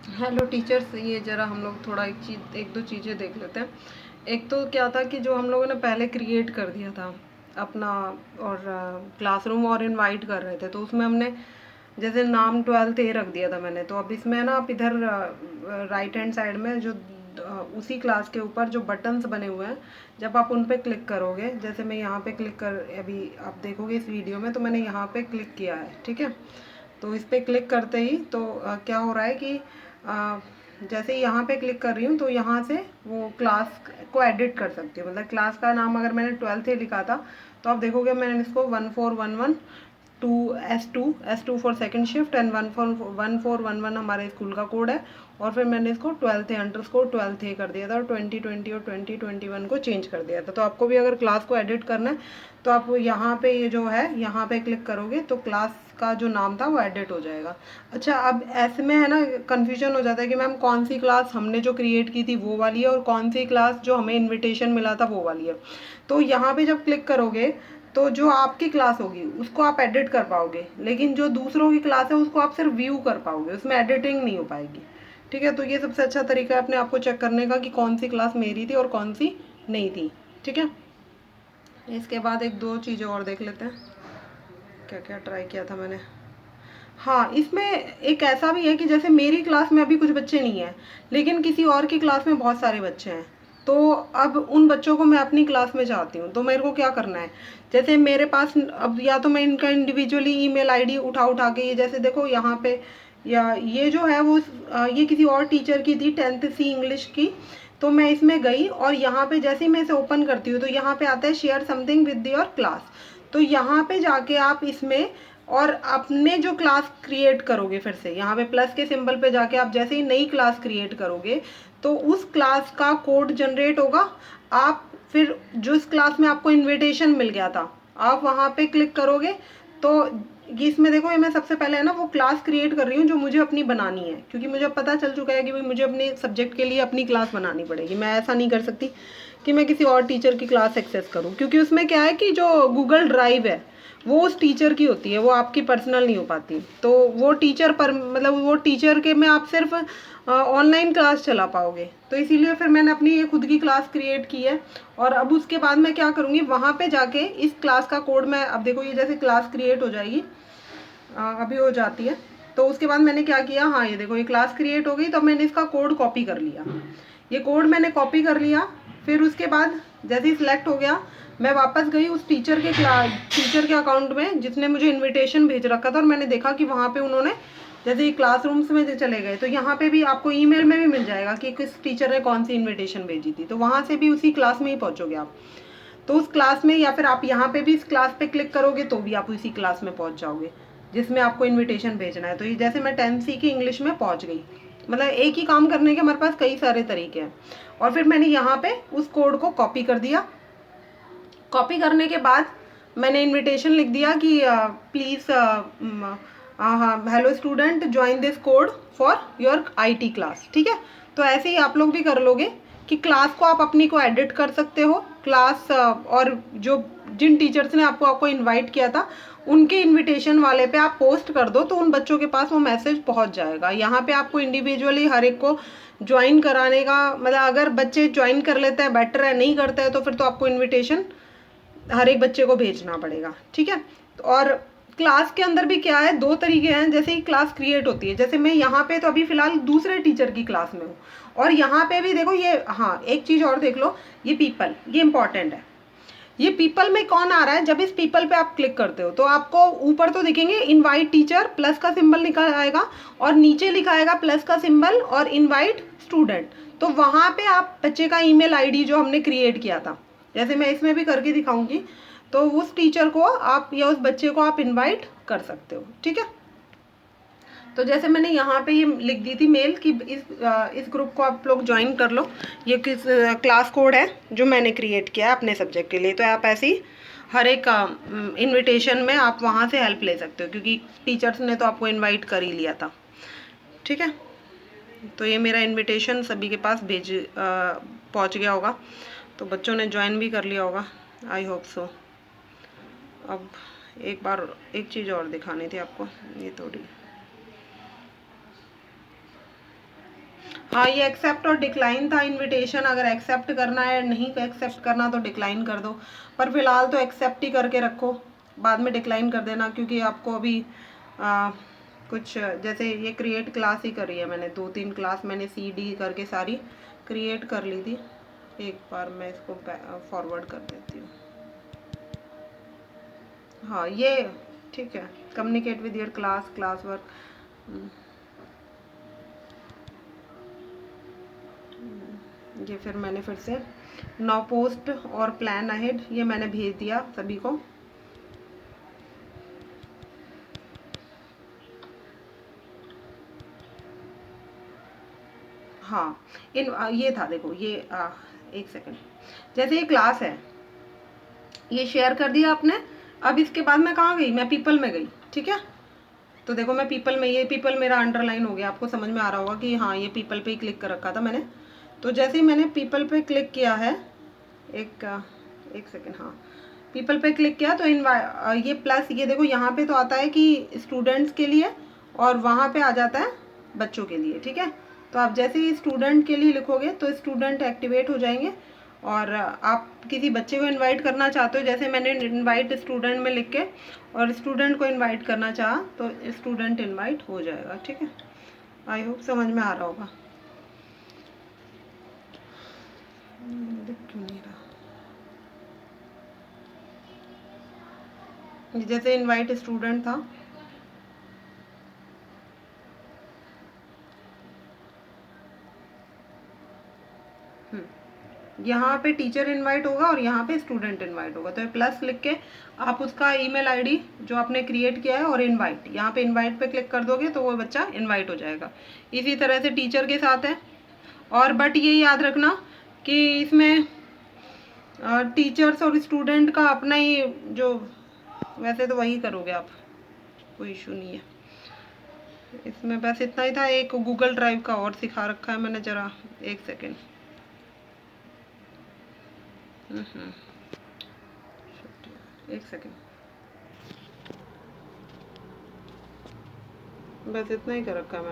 Hello teachers, ये ज़रा हम लोग थोड़ा एक दो चीज़ें देख लेते हैं। एक तो क्या था कि जो हम लोगों ने पहले क्रिएट कर दिया था अपना, और क्लासरूम और इनवाइट कर रहे थे, तो उसमें हमने जैसे नाम 12th ए रख दिया था मैंने। तो अब इसमें ना आप इधर राइट हैंड साइड में जो उसी क्लास के ऊपर जो बटन्स बने हुए हैं, जब आप उन पर क्लिक करोगे, जैसे मैं यहाँ पे क्लिक कर, अभी आप देखोगे इस वीडियो में, तो मैंने यहाँ पे क्लिक किया है, ठीक है। तो इस पर क्लिक करते ही तो क्या हो रहा है कि अ, जैसे ही यहाँ पे क्लिक कर रही हूँ तो यहाँ से वो क्लास को एडिट कर सकती हूँ। मतलब क्लास का नाम अगर मैंने 12th ही लिखा था, तो आप देखोगे मैंने इसको 1411 2 S2 for second shift and 1411 हमारे स्कूल का कोड है। और फिर मैंने इसको 12th अंडरस्कोर 12th कर दिया था और 2020 और 2021 को चेंज कर दिया था। तो आपको भी अगर क्लास को एडिट करना है तो आप यहाँ पे ये जो है यहाँ पे क्लिक करोगे तो क्लास का जो नाम था वो एडिट हो जाएगा। अच्छा, अब ऐसे में है ना कन्फ्यूजन हो जाता है कि मैम कौन सी क्लास हमने जो क्रिएट की थी वो वाली है और कौन सी क्लास जो हमें इन्विटेशन मिला था वो वाली है। तो यहाँ पे जब क्लिक करोगे तो जो आपकी क्लास होगी उसको आप एडिट कर पाओगे, लेकिन जो दूसरों की क्लास है उसको आप सिर्फ व्यू कर पाओगे, उसमें एडिटिंग नहीं हो पाएगी। ठीक है, तो ये सबसे अच्छा तरीका है अपने आप को चेक करने का कि कौन सी क्लास मेरी थी और कौन सी नहीं थी। ठीक है, इसके बाद एक दो चीज़ें और देख लेते हैं क्या क्या ट्राई किया था मैंने। हाँ, इसमें एक ऐसा भी है कि जैसे मेरी क्लास में अभी कुछ बच्चे नहीं हैं, लेकिन किसी और की क्लास में बहुत सारे बच्चे हैं। तो अब उन बच्चों को मैं अपनी क्लास में चाहती हूँ, तो मेरे को क्या करना है, जैसे मेरे पास अब या तो मैं इनका इंडिविजुअली ईमेल आईडी उठा के, ये जैसे देखो यहाँ पे, या ये जो है वो ये किसी और टीचर की थी 10th सी इंग्लिश की। तो मैं इसमें गई और यहाँ पे जैसे ही मैं इसे ओपन करती हूँ तो यहाँ पे आता है share something with your class. तो यहाँ पे जाके आप इसमें और अपने जो क्लास क्रिएट करोगे, फिर से यहाँ पे प्लस के सिंबल पे जाके आप जैसे ही नई क्लास क्रिएट करोगे तो उस क्लास का कोड जनरेट होगा। आप फिर जो इस क्लास में आपको इनविटेशन मिल गया था, आप वहाँ पे क्लिक करोगे तो इसमें देखो, ये मैं सबसे पहले है ना वो क्लास क्रिएट कर रही हूँ जो मुझे अपनी बनानी है, क्योंकि मुझे पता चल चुका है कि भाई मुझे अपने सब्जेक्ट के लिए अपनी क्लास बनानी पड़ेगी। मैं ऐसा नहीं कर सकती कि मैं किसी और टीचर की क्लास एक्सेस करूँ, क्योंकि उसमें क्या है कि जो गूगल ड्राइव है वो उस टीचर की होती है, वो आपकी पर्सनल नहीं हो पाती। तो वो टीचर पर मतलब वो टीचर के में आप सिर्फ ऑनलाइन क्लास चला पाओगे। तो इसीलिए फिर मैंने अपनी ये खुद की क्लास क्रिएट की है। और अब उसके बाद मैं क्या करूँगी, वहाँ पे जाके इस क्लास का कोड मैं, अब देखो ये जैसे क्लास क्रिएट हो जाएगी, अभी हो जाती है। तो उसके बाद मैंने क्या किया, हाँ ये देखो ये क्लास क्रिएट हो गई, तो मैंने इसका कोड कॉपी कर लिया। ये कोड मैंने कॉपी कर लिया। फिर उसके बाद जैसे ही सिलेक्ट हो गया, मैं वापस गई उस टीचर के अकाउंट में जिसने मुझे इनविटेशन भेज रखा था, और मैंने देखा कि वहाँ पे उन्होंने जैसे ही क्लासरूम्स में चले गए तो यहाँ पे भी आपको ईमेल में भी मिल जाएगा कि किस टीचर ने कौन सी इनविटेशन भेजी थी। तो वहाँ से भी उसी क्लास में ही पहुँचोगे आप। तो उस क्लास में, या फिर आप यहाँ पे भी इस क्लास पे क्लिक करोगे तो भी आप उसी क्लास में पहुँच जाओगे जिसमें आपको इनविटेशन भेजना है। तो ये जैसे मैं 10th सी की इंग्लिश में पहुँच गई। मतलब एक ही काम करने के हमारे पास कई सारे तरीके हैं। और फिर मैंने यहाँ पे उस कोड को कॉपी कर दिया। कॉपी करने के बाद मैंने इनविटेशन लिख दिया कि please hello student join this code for your IT class. ठीक है, तो ऐसे ही आप लोग भी कर लोगे कि क्लास को आप अपनी को एडिट कर सकते हो। क्लास और जो जिन टीचर्स ने आपको इनवाइट किया था उनके इनविटेशन वाले पे आप पोस्ट कर दो, तो उन बच्चों के पास वो मैसेज पहुंच जाएगा। यहाँ पे आपको इंडिविजुअली हर एक को ज्वाइन कराने का, मतलब अगर बच्चे ज्वाइन कर लेते हैं बेटर है, नहीं करते हैं तो फिर तो आपको इनविटेशन हर एक बच्चे को भेजना पड़ेगा। ठीक है, और क्लास के अंदर भी क्या है, दो तरीके हैं जैसे ही क्लास क्रिएट होती है। जैसे मैं यहाँ पे तो अभी फिलहाल दूसरे टीचर की क्लास में हूँ, और यहाँ पे भी देखो ये, हाँ एक चीज़ और देख लो, ये पीपल, ये इंपॉर्टेंट है। ये पीपल में कौन आ रहा है, जब इस पीपल पे आप क्लिक करते हो तो आपको ऊपर तो दिखेंगे इनवाइट टीचर, प्लस का सिंबल लिखा आएगा और नीचे लिखा आएगा प्लस का सिंबल और इनवाइट स्टूडेंट। तो वहाँ पे आप बच्चे का ईमेल आईडी जो हमने क्रिएट किया था, जैसे मैं इसमें भी करके दिखाऊंगी, तो उस टीचर को आप या उस बच्चे को आप इनवाइट कर सकते हो। ठीक है, तो जैसे मैंने यहाँ पे ये लिख दी थी मेल कि इस ग्रुप को आप लोग ज्वाइन कर लो। ये किस क्लास कोड है जो मैंने क्रिएट किया है अपने सब्जेक्ट के लिए। तो आप ऐसे ही हर एक इनविटेशन में आप वहाँ से हेल्प ले सकते हो, क्योंकि टीचर्स ने तो आपको इनवाइट कर ही लिया था। ठीक है, तो ये मेरा इनविटेशन सभी के पास पहुँच गया होगा, तो बच्चों ने ज्वाइन भी कर लिया होगा, आई होप सो। अब एक बार एक चीज़ और दिखानी थी आपको, ये थोड़ी हाँ, ये एक्सेप्ट और डिक्लाइन था इनविटेशन। अगर एक्सेप्ट करना है, नहीं एक्सेप्ट करना तो डिक्लाइन कर दो, पर फिलहाल तो एक्सेप्ट ही करके रखो, बाद में डिक्लाइन कर देना, क्योंकि आपको अभी कुछ जैसे ये क्रिएट क्लास ही करी है मैंने, 2-3 क्लास मैंने CD करके सारी क्रिएट कर ली थी। एक बार मैं इसको फॉरवर्ड कर देती हूँ। हाँ, ये ठीक है। Communicate with your class work, ये फिर मैंने फिर से नाउ पोस्ट और प्लान अहेड ये मैंने भेज दिया सभी को। हाँ, ये था, देखो ये एक सेकंड, जैसे ये क्लास है, ये शेयर कर दिया आपने। अब इसके बाद मैं कहाँ गई, मैं पीपल में गई, ठीक है। तो देखो मैं पीपल में, ये पीपल मेरा अंडरलाइन हो गया, आपको समझ में आ रहा होगा कि हाँ ये पीपल पे ही क्लिक कर रखा था मैंने। तो जैसे ही मैंने पीपल पे क्लिक किया है, एक सेकेंड, हाँ पीपल पे क्लिक किया तो ये प्लस, ये देखो यहाँ पे तो आता है कि स्टूडेंट्स के लिए, और वहाँ पे आ जाता है बच्चों के लिए, ठीक है। तो आप जैसे ही स्टूडेंट के लिए लिखोगे तो स्टूडेंट एक्टिवेट हो जाएंगे, और आप किसी बच्चे को इनवाइट करना चाहते हो, जैसे मैंने इनवाइट स्टूडेंट में लिख के और स्टूडेंट को इनवाइट करना चाहा तो स्टूडेंट इनवाइट हो जाएगा, ठीक है। आई होप समझ में आ रहा होगा। दिख क्यों नहीं रहा, जैसे इनवाइट स्टूडेंट था, यहाँ पे टीचर इनवाइट होगा और यहाँ पे स्टूडेंट इनवाइट होगा। तो ये प्लस लिख के आप उसका ईमेल आईडी जो आपने क्रिएट किया है और इनवाइट, यहाँ पे इनवाइट पे क्लिक कर दोगे तो वो बच्चा इनवाइट हो जाएगा। इसी तरह से टीचर के साथ है। और बट ये याद रखना कि इसमें टीचर्स और स्टूडेंट का अपना ही, जो वैसे तो वही करोगे आप, कोई इशू नहीं है इसमें। बस इतना ही था। एक गूगल ड्राइव का और सिखा रखा है मैंने, ज़रा एक सेकेंड, एक सेकेंड, बस इतना ही कर रखा है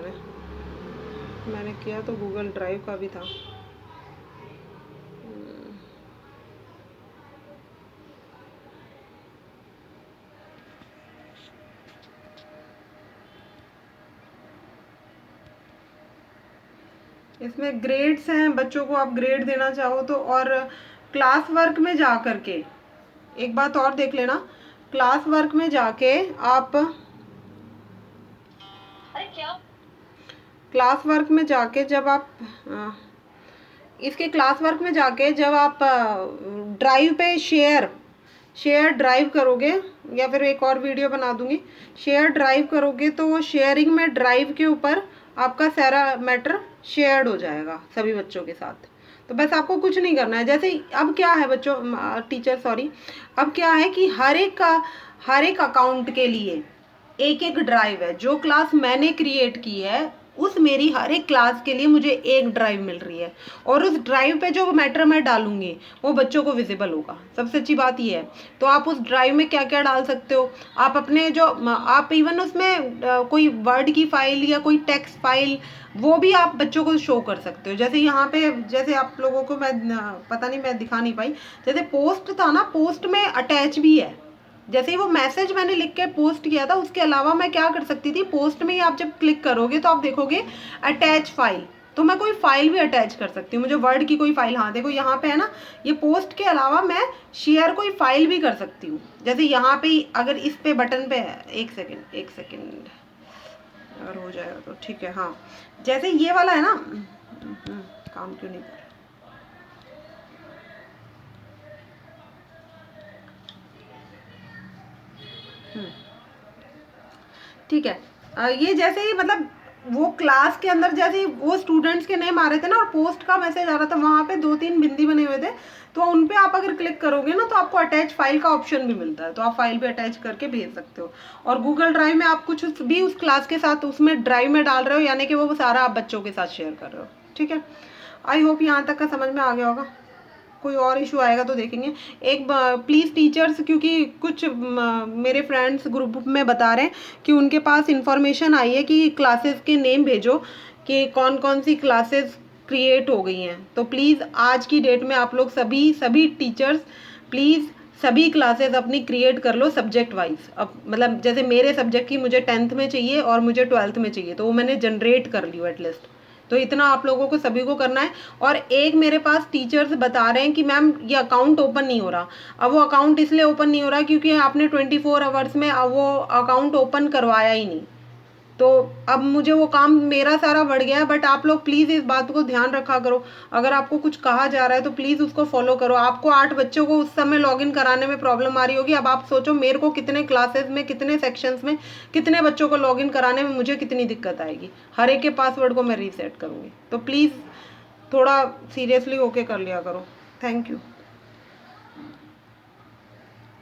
मैंने किया तो गूगल ड्राइव का भी था। इसमें ग्रेड्स हैं, बच्चों को आप ग्रेड देना चाहो तो। और क्लास वर्क में जा कर के एक बात और देख लेना, क्लास वर्क में जाके आप, अरे क्या, क्लास वर्क में जाके जब आप इसके क्लास वर्क में जाके जब आप ड्राइव पे शेयर ड्राइव करोगे, या फिर एक और वीडियो बना दूंगी, शेयर ड्राइव करोगे तो वो शेयरिंग में ड्राइव के ऊपर आपका सारा मैटर शेयर्ड हो जाएगा सभी बच्चों के साथ। तो बस आपको कुछ नहीं करना है। जैसे अब क्या है बच्चों, टीचर सॉरी, अब क्या है कि हर एक अकाउंट के लिए एक एक ड्राइव है। जो क्लास मैंने क्रिएट की है उस मेरी हर एक क्लास के लिए मुझे एक ड्राइव मिल रही है, और उस ड्राइव पे जो मैटर मैं डालूंगी वो बच्चों को विजिबल होगा। सबसे अच्छी बात ये है। तो आप उस ड्राइव में क्या क्या डाल सकते हो, आप अपने जो, आप इवन उसमें कोई वर्ड की फाइल या कोई टेक्स्ट फाइल, वो भी आप बच्चों को शो कर सकते हो। जैसे यहाँ पे, जैसे आप लोगों को मैं पता नहीं, मैं दिखा नहीं पाई, जैसे पोस्ट था ना, पोस्ट में अटैच भी है। जैसे ही वो मैसेज मैंने लिख के पोस्ट किया था, उसके अलावा मैं क्या कर सकती थी, पोस्ट में ही आप जब क्लिक करोगे तो आप देखोगे अटैच फाइल, तो मैं कोई फाइल भी अटैच कर सकती हूँ। मुझे वर्ड की कोई फाइल, हाँ देखो यहाँ पे है ना, ये पोस्ट के अलावा मैं शेयर कोई फाइल भी कर सकती हूँ। जैसे यहाँ पे अगर इस पे बटन पे है, एक सेकेंड अगर हो जाएगा तो ठीक है। हाँ, जैसे ये वाला है ना, काम क्यों नहीं कर, ठीक है। ये जैसे ही मतलब वो क्लास के अंदर जैसे ही वो स्टूडेंट्स के नेम आ रहे थे ना और पोस्ट का मैसेज आ रहा था, वहाँ पे 2-3 बिंदी बने हुए थे, तो उन पे आप अगर क्लिक करोगे ना तो आपको अटैच फाइल का ऑप्शन भी मिलता है, तो आप फाइल भी अटैच करके भेज सकते हो। और गूगल ड्राइव में आप कुछ भी उस क्लास के साथ उसमें ड्राइव में डाल रहे हो, यानी कि वो सारा आप बच्चों के साथ शेयर कर रहे हो, ठीक है। आई होप यहाँ तक का समझ में आ गया होगा। कोई और इशू आएगा तो देखेंगे। एक प्लीज़ टीचर्स, क्योंकि कुछ मेरे फ्रेंड्स ग्रुप में बता रहे हैं कि उनके पास इंफॉर्मेशन आई है कि क्लासेस के नेम भेजो, कि कौन कौन सी क्लासेस क्रिएट हो गई हैं। तो प्लीज़ आज की डेट में आप लोग सभी टीचर्स प्लीज़ सभी क्लासेस अपनी क्रिएट कर लो सब्जेक्ट वाइज। अब मतलब जैसे मेरे सब्जेक्ट की मुझे 10th में चाहिए और मुझे 12th में चाहिए, तो वो मैंने जनरेट कर ली एटलीस्ट। तो इतना आप लोगों को सभी को करना है। और एक मेरे पास टीचर्स बता रहे हैं कि मैम ये अकाउंट ओपन नहीं हो रहा। अब वो अकाउंट इसलिए ओपन नहीं हो रहा क्योंकि आपने 24 आवर्स में वो अकाउंट ओपन करवाया ही नहीं। तो अब मुझे वो काम मेरा सारा बढ़ गया है। बट आप लोग प्लीज़ इस बात को ध्यान रखा करो, अगर आपको कुछ कहा जा रहा है तो प्लीज़ उसको फॉलो करो। आपको 8 बच्चों को उस समय लॉगिन कराने में प्रॉब्लम आ रही होगी, अब आप सोचो मेरे को कितने क्लासेस में, कितने सेक्शंस में, कितने बच्चों को लॉगिन कराने में मुझे कितनी दिक्कत आएगी। हर एक के पासवर्ड को मैं रीसेट करूँगी। तो प्लीज़ थोड़ा सीरियसली होके कर लिया करो। Thank you.